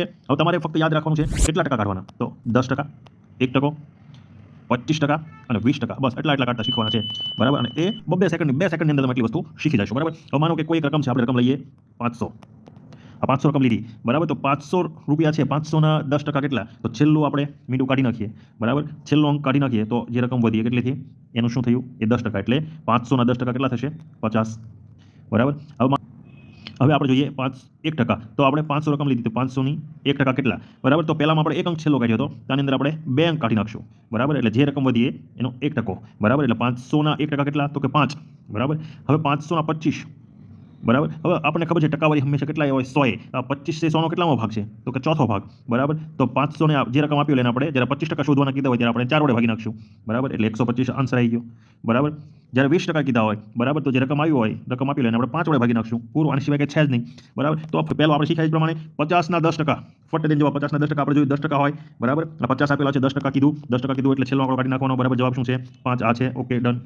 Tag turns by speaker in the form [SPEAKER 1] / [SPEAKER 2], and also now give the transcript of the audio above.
[SPEAKER 1] હવે તમારે ફક્ત યાદ રાખવાનું છે કેટલા ટકા કાઢવાના, તો 10%, 1%, 25% અને 20%, બસ એટલા કાઢતા શીખવાના છે, બરાબર. અને એ 2 સેકન્ડની અંદર તમે એટલી વસ્તુ શીખી જશો, બરાબર. હવે માનો કે કોઈ એક રકમ છે, આપણે રકમ લઈએ 500. આ 500 રકમ લીધી, બરાબર. તો 500 રૂપિયા છે, 500ના 10% કેટલા, તો છેલ્લું આપણે મીંડું કાઢી નાખીએ, બરાબર. છેલ્લો અંક કાઢી નાખીએ તો જે રકમ વધી કેટલી થઈ, એનું શું થયું, એ 10%. એટલે 500ના 10% કેટલા થશે, 50, બરાબર. હવે આપણે જોઈએ 1%, તો આપણે 500 રકમ લીધી, તો 500ની 1% કેટલા, બરાબર. તો પહેલામાં આપણે એક અંક છેલ્લો કાઢ્યો હતો, તો આની અંદર આપણે 2 અંક કાઢી નાખશું, બરાબર. એટલે જે રકમ વધી એનો 1%, બરાબર. એટલે 500ના 1% કેટલા, તો કે 5, બરાબર. હવે 500ના 25, બરાબર. હવે આપણને ખબર છે ટકાવારી હંમેશા કેટલા હોય, 100. 25 100નો કેટલામો ભાગ છે, તો કે ચોથો ભાગ, બરાબર. તો 500 ને જે રકમ આપી હોય એને આપણે જ્યારે 25% શોધવાના કીધા હોય ત્યારે આપણે 4 વડે ભાગી નાખશું, બરાબર. એટલે 125 આન્સર આવી ગયો, બરાબર. જ્યારે 20% કીધા હોય, બરાબર, તો જે રકમ આવી હોય, રકમ આપી હોય એને આપણે 5 વડે ભાગી નાખશું, પૂરું. આની સિવાય કંઈ છે જ નહીં, બરાબર. તો પહેલો આપણે શીખ્યા પ્રમાણે 50ના 10%, ફટ દઈને જવાબ 50ના 10% આપણે જોયું 10% હોય, બરાબર. 50 આપેલા છે, 10% કીધું એટલે છેલ્લો આંકડો કાઢી નાખવાનો, બરાબર. જવાબ શું છે, 5. આ છે, ઓકે, ડન.